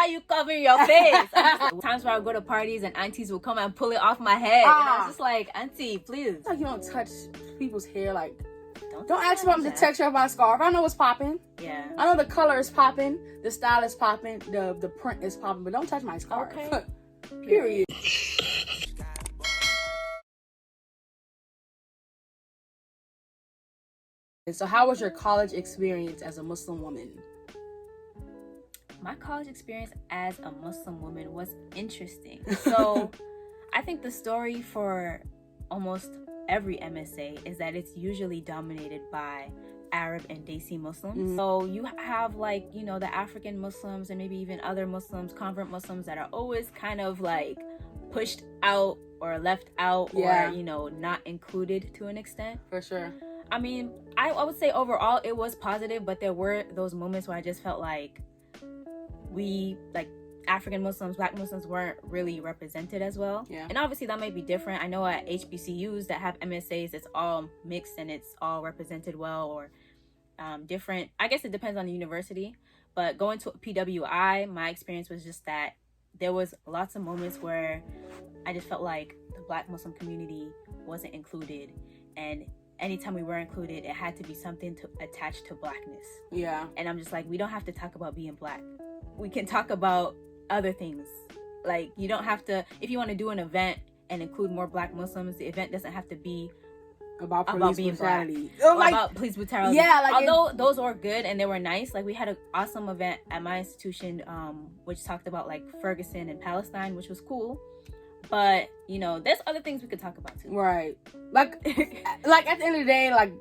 why you covering your face? Times where I go to parties and aunties will come and pull it off my head. And I was just like, auntie, please. It's like you don't touch people's hair. Like, don't ask about the texture of my scarf. I know it's popping. Yeah. I know the color is popping. The style is popping. The print is popping. But don't touch my scarf. Okay. Period. So how was your college experience as a Muslim woman? My college experience as a Muslim woman was interesting. So I think the story for almost every MSA is that it's usually dominated by Arab and Desi Muslims. Mm-hmm. So you have like, you know, the African Muslims and maybe even other Muslims, convert Muslims that are always kind of like pushed out or left out or, you know, not included to an extent. For sure. I mean, I would say overall it was positive, but there were those moments where I just felt like we, like African Muslims, Black Muslims weren't really represented as well. Yeah. And obviously that might be different. I know at HBCUs that have MSAs, it's all mixed and it's all represented well or different. I guess it depends on the university. But going to PWI, my experience was just that there was lots of moments where I just felt like the Black Muslim community wasn't included, and anytime we were included, it had to be something to attach to Blackness. Yeah. And I'm just like, we don't have to talk about being Black. We can talk about other things. Like, you don't have to, if you want to do an event and include more Black Muslims, the event doesn't have to be about being brutality. Black. Like, about police brutality. Yeah, like although those were good and they were nice. Like, we had an awesome event at my institution, which talked about like Ferguson and Palestine, which was cool. But, you know, there's other things we could talk about too. Right. Like, like at the end of the day, like,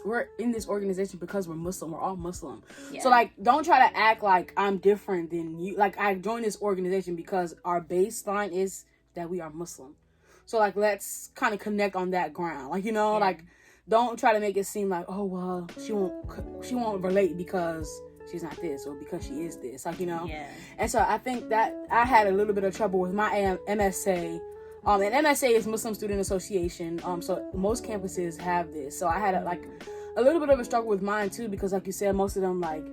we're in this organization because we're Muslim. We're all Muslim. Yeah. So, like, don't try to act like I'm different than you. Like, I joined this organization because our baseline is that we are Muslim. So, like, let's kind of connect on that ground. Like, you know, like, don't try to make it seem like, oh, well, she won't relate because she's not this or because she is this, like, you know. And so I think that I had a little bit of trouble with my MSA, and MSA is Muslim Student Association, so most campuses have this. So I had a little bit of a struggle with mine too, because like you said, most of them, like,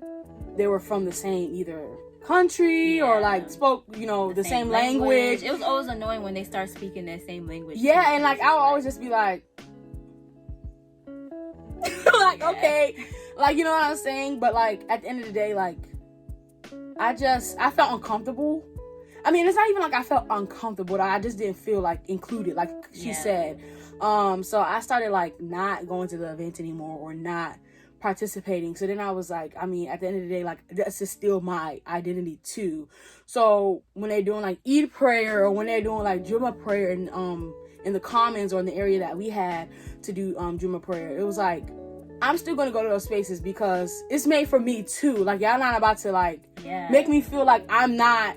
they were from the same either country or like spoke, you know, the same language. It was always annoying when they start speaking their same language. Yeah, and like I would always just be like like, okay, like, you know what I'm saying? But like at the end of the day, like, I felt uncomfortable. I mean, it's not even like I felt uncomfortable. I just didn't feel like included, like she said. So I started like not going to the event anymore or not participating. So then I was like, I mean, at the end of the day, like, this is still my identity too. So when they're doing like Eid prayer or when they're doing like Jummah prayer in the commons or in the area that we had to do Jummah prayer, it was like, I'm still gonna go to those spaces because it's made for me too. Like, y'all not about to like make me feel like I'm not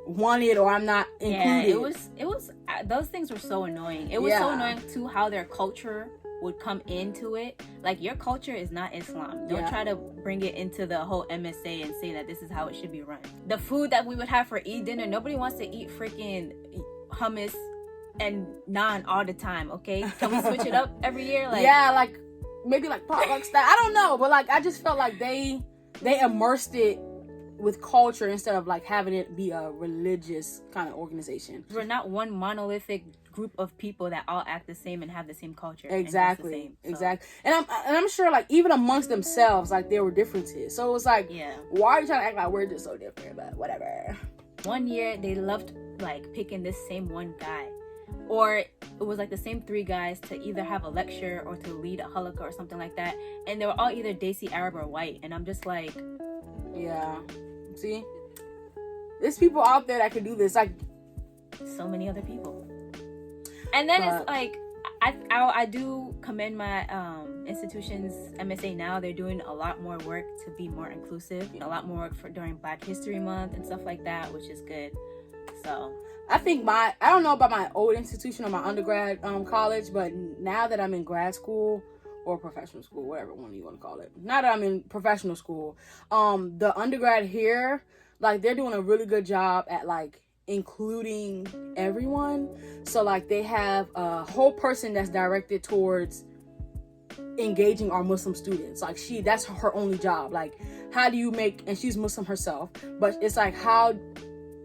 wanted or I'm not included. It was those things were so annoying. It was so annoying too how their culture would come into it. Like, your culture is not Islam. Don't try to bring it into the whole MSA and say that this is how it should be run. The food that we would have for Eid dinner, nobody wants to eat freaking hummus and naan all the time, okay? Can we switch it up every year? Like, like maybe like potluck style. I don't know, but like I just felt like they immersed it with culture instead of like having it be a religious kind of organization. We're not one monolithic group of people that all act the same and have the same culture. Exactly. Exactly. And I'm sure like even amongst themselves, like there were differences. So it was like, why are you trying to act like we're just so different? But whatever. One year they loved like picking this same one guy. Or it was like the same 3 guys to either have a lecture or to lead a halaqah or something like that. And they were all either Desi, Arab, or white. And I'm just like... Yeah. See? There's people out there that can do this. Like, so many other people. And then it's like... I do commend my institution's MSA now. They're doing a lot more work to be more inclusive. A lot more work during Black History Month and stuff like that, which is good. So... I think I don't know about my old institution or my undergrad college, but now that I'm in grad school or professional school, whatever one you want to call it, now that I'm in professional school, the undergrad here, like, they're doing a really good job at like including everyone. So like they have a whole person that's directed towards engaging our Muslim students. Like that's her only job. Like, how do you make, and she's Muslim herself, but it's like, how,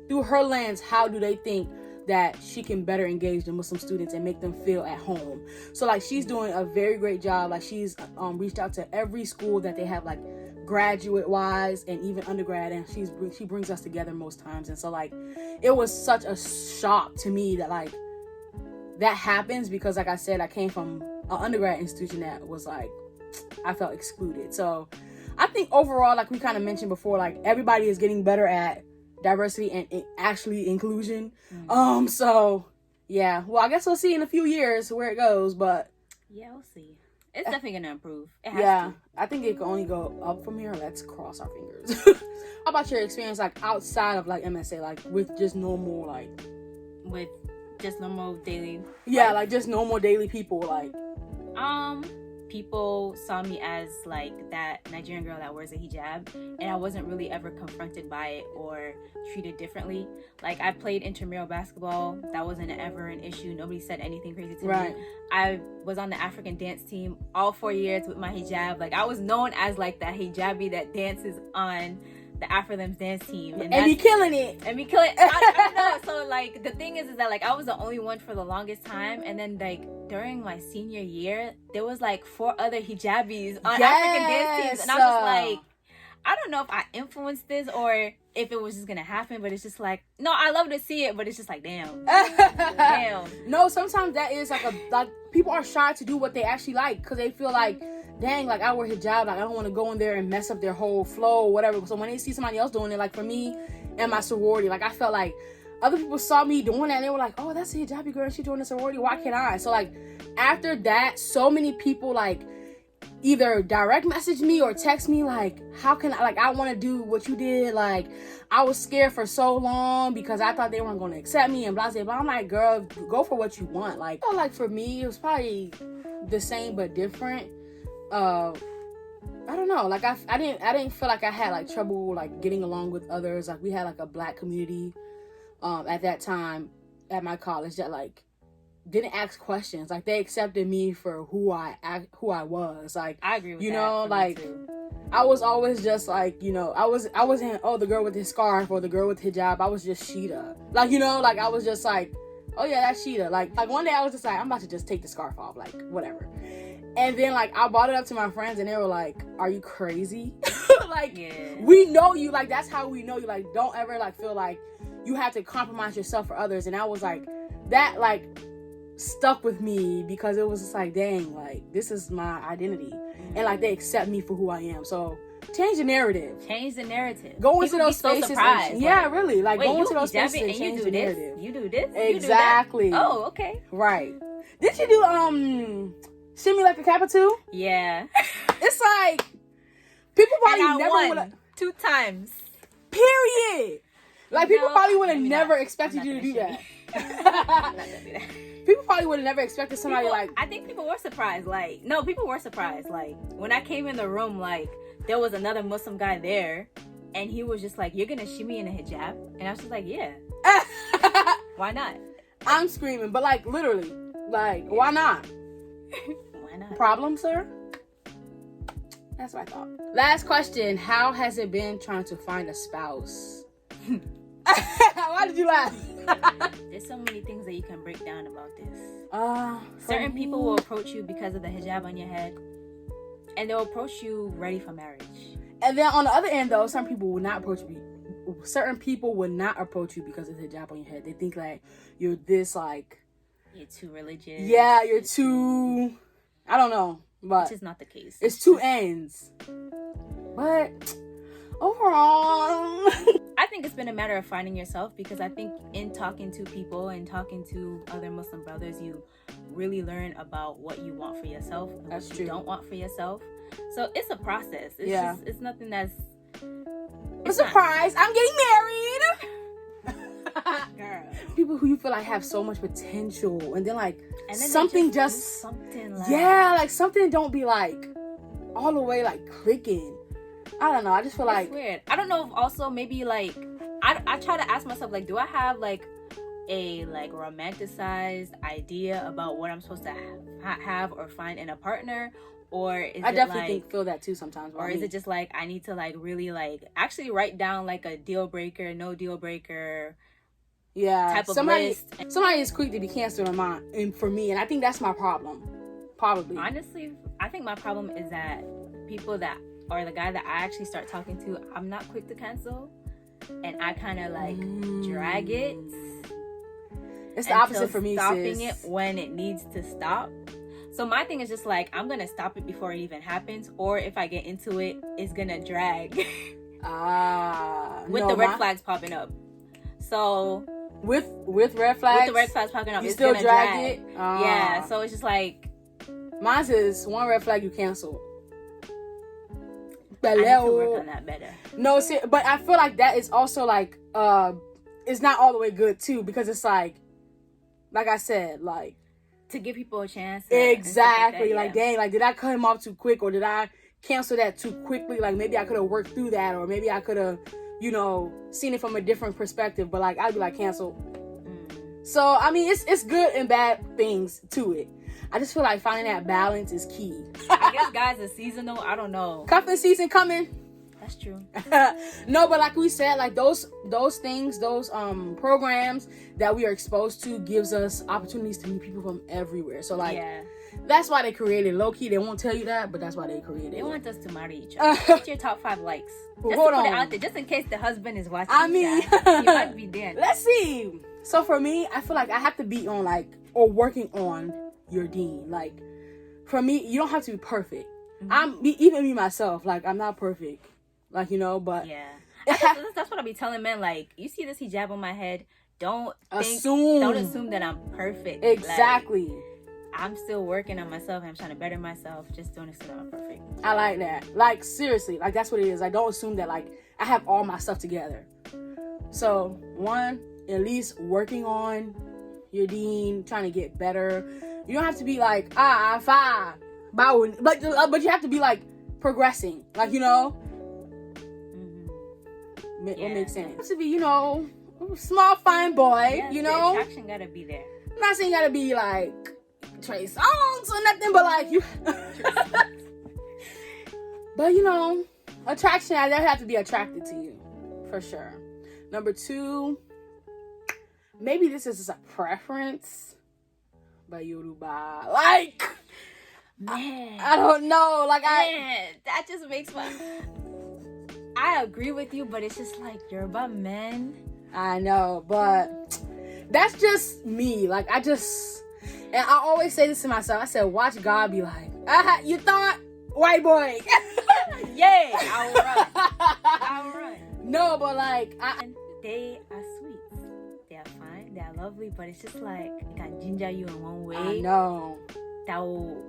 through her lens, how do they think that she can better engage the Muslim students and make them feel at home? So like, she's doing a very great job. Like, she's reached out to every school that they have, like graduate wise and even undergrad, and she brings us together most times. And so like, it was such a shock to me that like that happens, because like I said, I came from an undergrad institution that was like, I felt excluded. So I think overall, like we kind of mentioned before, like everybody is getting better at diversity and actually inclusion. So yeah, well, I guess we'll see in a few years where it goes, but yeah, we'll see. It's definitely gonna improve. It has to. I think it can only go up from here. Let's cross our fingers. How about your experience, like outside of like MSA, like with just normal, like with just normal daily? Like just normal daily people, like people saw me as like that Nigerian girl that wears a hijab, and I wasn't really ever confronted by it or treated differently. Like, I played intramural basketball. That wasn't ever an issue. Nobody said anything crazy to me. I was on the African dance team all 4 years with my hijab. Like, I was known as like that hijabi that dances on the Afro-Limbs dance team, and me killing it. I don't know. So like, the thing is that like, I was the only one for the longest time, and then like during my senior year, there was like 4 other hijabis on African dance teams, and I was just like, I don't know if I influenced this or if it was just gonna happen, but it's just like, no, I love to see it, but it's just like, damn. No, sometimes that is like people are shy to do what they actually like, because they feel like, dang, like I wear hijab, like I don't want to go in there and mess up their whole flow or whatever. So when they see somebody else doing it, like for me and my sorority, like I felt like other people saw me doing that and they were like, oh, that's a hijabi girl, she's doing a sorority, why can't I? So like, after that, so many people like either direct message me or text me like, how can I, like, I want to do what you did. Like, I was scared for so long because I thought they weren't going to accept me and blah, blah, blah. I'm like, girl, go for what you want. Like, I feel like for me, it was probably the same but different. I don't know. Like, I didn't feel like I had like trouble like getting along with others. Like, we had like a Black community at that time at my college that like didn't ask questions. Like, they accepted me for who I was. Like, I agree with you that. know, like I was always just like, you know, I wasn't the girl with the scarf or the girl with hijab. I was just Sheeda. Like, you know, like I was just like, oh yeah, that's Sheeda. Like one day I was just like, I'm about to just take the scarf off, like whatever. And then like I brought it up to my friends and they were like, are you crazy? Like, we know you. Like, that's how we know you. Like, don't ever like feel like you have to compromise yourself for others. And I was like, that like stuck with me because it was just like, dang, like this is my identity, and like they accept me for who I am. So change the narrative. Go into those spaces. Really, like go into those spaces and change the narrative. You do this. Exactly. You do that. Oh, okay. Right. Did you do Shimmy Like a Kappa too? Yeah. It's like people probably never won 2 times. Period. Like, people probably would have never expected you to do that. I'm not gonna do that. People probably would have never expected somebody like... I think people were surprised. Like, no, people were surprised. Like, when I came in the room, like, there was another Muslim guy there, and he was just like, you're gonna shimmy in a hijab? And I was just like, yeah. Why not? I'm screaming, but like, literally, like, why not? Why not? Problem, sir? That's what I thought. Last question. How has it been trying to find a spouse? Why did you laugh? There's so many things that you can break down about this. Certain people will approach you because of the hijab on your head, and they'll approach you ready for marriage. And then on the other end, though, certain people would not approach you because of the hijab on your head. They think like you're this, like, you're too religious. Yeah, you're too, I don't know, but which is not the case. It's two ends. But overall, I think it's been a matter of finding yourself, because I think in talking to people and talking to other Muslim brothers, you really learn about what you want for yourself and what you don't want for yourself. So it's a process. It's nothing that's... A surprise! I'm getting married! Girl. People who you feel like have so much potential, and then like something just something like... Yeah, like something don't be like all the way like clicking. I don't know. I just feel like... It's weird. I don't know if also maybe like... I try to ask myself, like, do I have like a like romanticized idea about what I'm supposed to have or find in a partner? Or is I it definitely feel that too sometimes. Or is it just like I need to like really like actually write down like a deal breaker, no deal breaker, type of list. Somebody is quick to be canceled on mine, and for me, and I think that's my problem. Probably. Honestly, I think my problem is that people that or the guy that I actually start talking to, I'm not quick to cancel, and I kind of like drag it. It's the opposite for me. Stopping it when it needs to stop. So my thing is just like, I'm gonna stop it before it even happens, or if I get into it, it's gonna drag. With the red flags popping up. So with red flags, with the red flags popping up, you it's still gonna drag it. Yeah. So it's just like, mine is one red flag, you cancel. I need to work on that better. No, see, but I feel like that is also like it's not all the way good too, because it's like I said, like, to give people a chance. Exactly. Like, dang, like, did I cut him off too quick, or did I cancel that too quickly? Like, maybe I could have worked through that, or maybe I could have, seen it from a different perspective. But like, I'd be like, cancel. So I mean, it's good and bad things to it. I just feel like finding that balance is key. I guess guys are seasonal. I don't know. Cuffing season coming. That's true. No, but like we said, like those things, those programs that we are exposed to gives us opportunities to meet people from everywhere. So like, that's why they created. Low key, they won't tell you that, but that's why they created. They want us to marry each other. What's your top 5 likes? Well, just hold to put on. it out there, just in case the husband is watching. I mean, you might be there. Let's see. So for me, I feel like I have to be on like, or working on your dean. Like, for me, you don't have to be perfect. Even me myself, like, I'm not perfect. Like, but that's what I be telling men. Like, you see this hijab on my head, don't assume that I'm perfect. Exactly. Like, I'm still working on myself. I'm trying to better myself. Just don't assume that I'm perfect. I like that. Like, seriously, like, that's what it is. Like, don't assume that like I have all my stuff together. So one, at least working on your dean, trying to get better. You don't have to be like fine, but you have to be like progressing. Like, What makes sense. To be, small, fine boy, The attraction gotta be there. I'm not saying you gotta be like Trey Songz or nothing, but like you. But attraction, I never have to be attracted to you, for sure. Number 2, maybe this is just a preference, but Yoruba, like, man, I don't know, like, that just makes I agree with you, but it's just like, you're about men. I know, but that's just me. Like, and I always say this to myself. I said, watch God be like, you thought, white boy. Yay, I'll run. No, but like, they are sweet. They are fine. They are lovely, but it's just like, it can ginger you in one way. I know. That will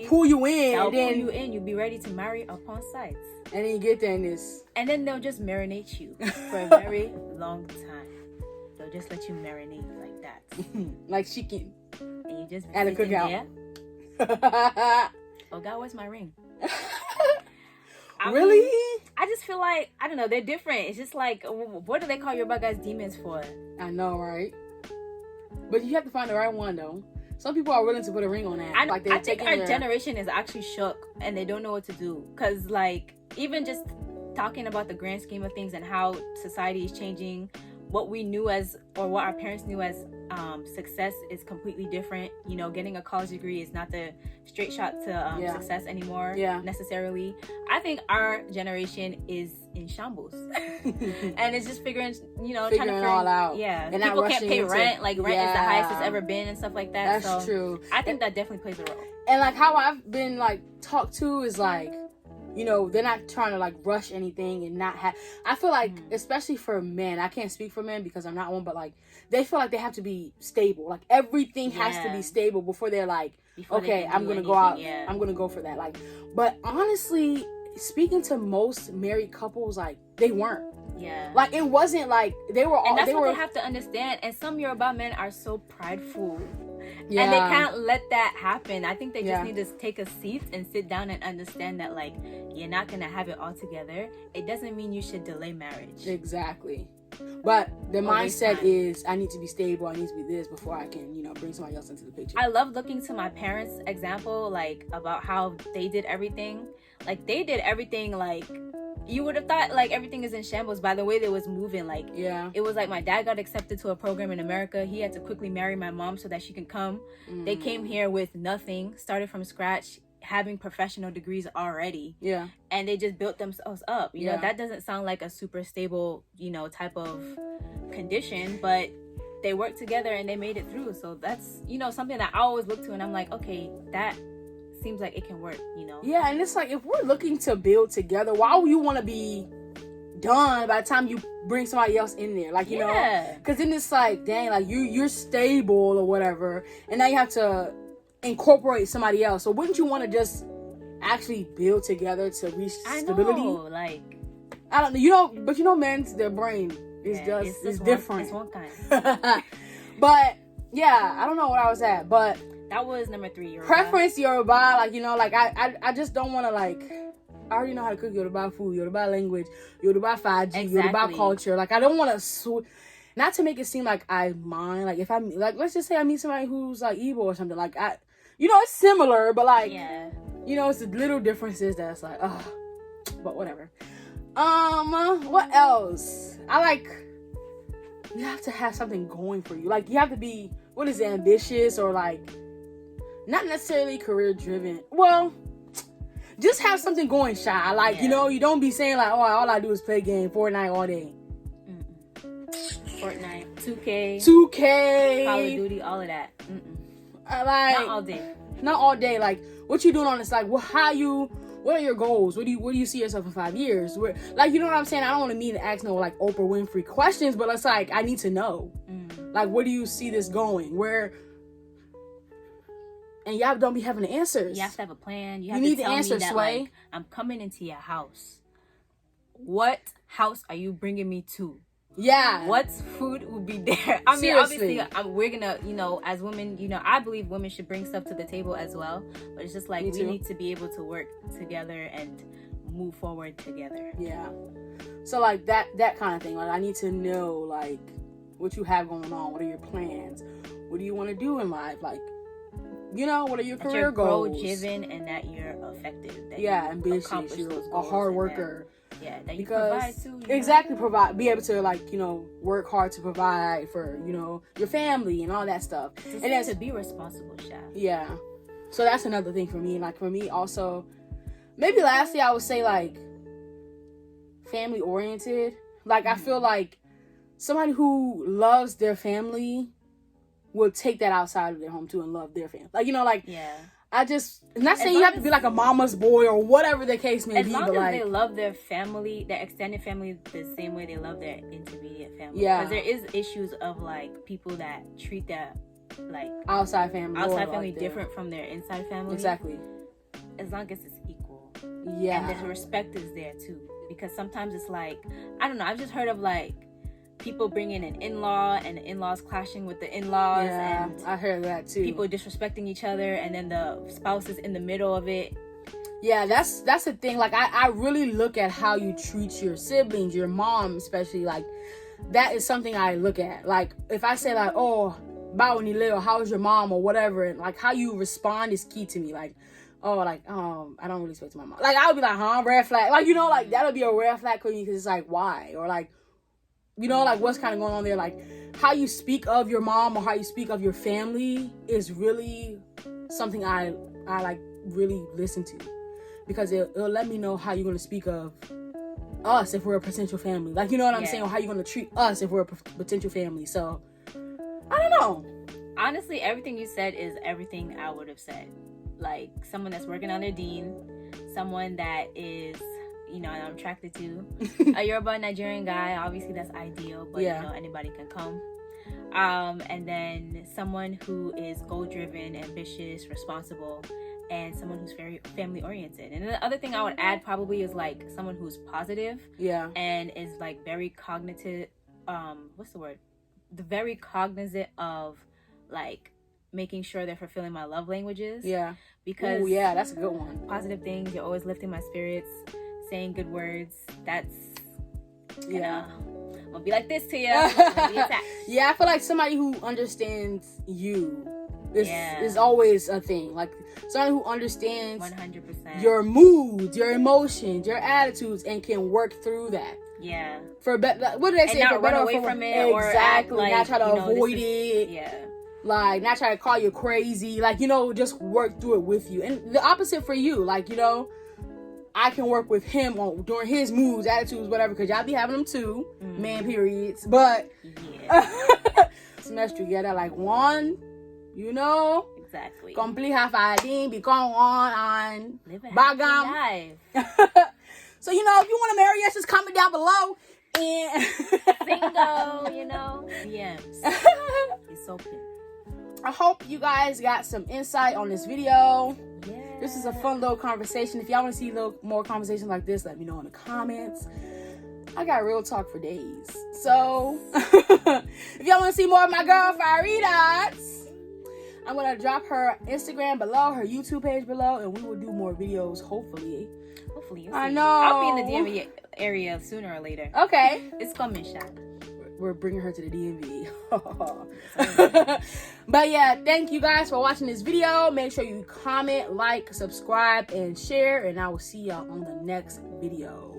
pull you in. You'll be ready to marry upon sight. And then you get there and then they'll just marinate you for a very long time. They'll just let you marinate like that. Like chicken. And you just at a cookout. Oh God, where's my ring? Really? I just feel like, I don't know, they're different. It's just like, what do they call your guys demons for? I know, right? But you have to find the right one, though. Some people are willing to put a ring on that. I think our generation is actually shook and they don't know what to do. Because, like, even just talking about the grand scheme of things and how society is changing, what we knew as, or what our parents knew as success is completely different. Getting a college degree is not the straight shot to success anymore, necessarily. I think our generation is in shambles. And it's just trying to figure it all out. Yeah. And people can't pay rent. Like, rent is the highest it's ever been and stuff like that. That's true. I think that definitely plays a role. And, like, how I've been, like, talked to is, like, they're not trying to, like, rush anything and not have... I feel like, especially for men, I can't speak for men because I'm not one, but, like, they feel like they have to be stable. Like, everything has to be stable before they're like, I'm going to go out. Yeah. I'm going to go for that. Like, but honestly, speaking to most married couples, like, they weren't. Yeah. Like, it wasn't like they were all... And that's what they have to understand. And some Yoruba men are so prideful. Yeah. And they can't let that happen. I think they just need to take a seat and sit down and understand that, like, you're not going to have it all together. It doesn't mean you should delay marriage. Exactly. But the mindset is, I need to be stable, I need to be this before I can, bring somebody else into the picture. I love looking to my parents' example, like, about how they did everything. Like, they did everything, like, you would have thought, like, everything is in shambles by the way they was moving. Like, it was like my dad got accepted to a program in America. He had to quickly marry my mom so that she can come. They came here with nothing, started from scratch, having professional degrees already. And they just built themselves up. You know, that doesn't sound like a super stable, type of condition, but they worked together and they made it through. So that's, something that I always look to, and I'm like, okay, that seems like it can work, Yeah, and it's like, if we're looking to build together, why would you want to be done by the time you bring somebody else in there? Like, you know, because then it's like, dang, like you're stable or whatever, and now you have to incorporate somebody else. So wouldn't you want to just actually build together to reach stability? Like, I don't know, but men's, their brain is it's different. It's one kind. But yeah, I don't know where I was at, but that was number 3. Yoruba. Preference Yoruba, like, like I just don't want to, like, I already know how to cook Yoruba food, Yoruba language, Yoruba faji, Yoruba culture. Like, I don't want to not to make it seem like I mind. Like, if I'm like, let's just say I meet somebody who's like Igbo or something, like, it's similar, but like, it's the little differences that's like, but whatever. What else? You have to have something going for you. Like, you have to be, ambitious, or like, not necessarily career driven. Well, just have something going, shy. Like, you don't be saying like, oh, all I do is play game, Fortnite all day. Fortnite, 2K, Call of Duty, all of that. Like, not all day. Like, what you doing on this? Like, what are your goals? Where do you see yourself in 5 years? Like, you know what I'm saying? I don't want to mean to ask no like Oprah Winfrey questions, but it's like, I need to know. Like, where do you see this going? Where? And y'all don't be having the answers. You have to have a plan. You need to tell me that, like, I'm coming into your house. What house are you bringing me to? Yeah. What food will be there? I mean, obviously, we're gonna, as women, I believe women should bring stuff to the table as well. But it's just like, we need to be able to work together and move forward together. Yeah. So, like, that kind of thing. Like, I need to know, like, what you have going on. What are your plans? What do you want to do in life? Like, what are your career goals? That you're goal-driven and that you're effective. That ambitious. You're a hard worker. That you provide too. Exactly, be able to, like, work hard to provide for, your family and all that stuff. And to be responsible, chef. Yeah. So that's another thing for me. Like, for me also, maybe lastly, I would say, like, family oriented. Like, I feel like somebody who loves their family will take that outside of their home too and love their family. Like, I'm not saying you have to be like a mama's boy or whatever the case may be. As long but as like, they love their family, their extended family, the same way they love their intermediate family. Yeah. Because there is issues of, like, people that treat their, like, outside family like different from their inside family. Exactly. As long as it's equal. Yeah. And the respect is there too. Because sometimes it's like, I don't know, I've just heard of, like, people bringing an in-law and the in-laws clashing with the in-laws. Yeah, and I heard that too. People disrespecting each other, and then the spouse is in the middle of it. Yeah, that's the thing. Like, I really look at how you treat your siblings, your mom especially. Like, that is something I look at. Like, if I say, like, oh, bao ni leo, how's your mom or whatever, and like how you respond is key to me. Like, oh, like, I don't really speak to my mom. Like, I would be like, red flag. Like, like, that'll be a red flag for me, because it's like, why? Or like, like, what's kind of going on there? Like, how you speak of your mom or how you speak of your family is really something I like really listen to, because it'll let me know how you're going to speak of us if we're a potential family. Like, you know what I'm saying? Or how you're going to treat us if we're a potential family. So, I don't know. Honestly, everything you said is everything I would have said. Like, someone that's working on their dean, someone that is, I'm attracted to a Yoruba Nigerian guy. Obviously, that's ideal, but anybody can come. And then someone who is goal-driven, ambitious, responsible, and someone who's very family-oriented. And the other thing I would add probably is, like, someone who's positive, and is, like, very cognitive. What's the word? Very cognizant of, like, making sure they're fulfilling my love languages. Yeah. Because that's a good one. Positive things. You're always lifting my spirits. Saying good words, that's I'm gonna be like this to you. I'm gonna be attacked. Yeah, I feel like somebody who understands you is always a thing. Like someone who understands 100% your moods, your emotions, your attitudes, and can work through that. Yeah. For what do they say? And not for run better away or for from it, or exactly. like, not try to avoid it. Yeah. Like not try to call you crazy. Like just work through it with you. And the opposite for you. Like I can work with him on during his moods, attitudes, whatever, because y'all be having them too, man periods. But smash together like one, exactly. Complete half idea, become one on live a happy life. So if you want to marry us, just comment down below and single, DMs. It's open. I hope you guys got some insight on this video. Yeah. This is a fun little conversation. If y'all want to see a little more conversations like this, let me know in the comments. I got real talk for days. So, if y'all want to see more of my girl, Sheeda, I'm going to drop her Instagram below, her YouTube page below, and we will do more videos, hopefully. Hopefully, you'll see. I know. I'll be in the DMV area sooner or later. Okay. It's coming, Sheeda. We're bringing her to the DMV. But yeah, thank you guys for watching this video. Make sure you comment, like, subscribe, and share. And I will see y'all on the next video.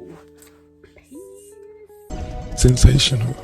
Peace. Sensational.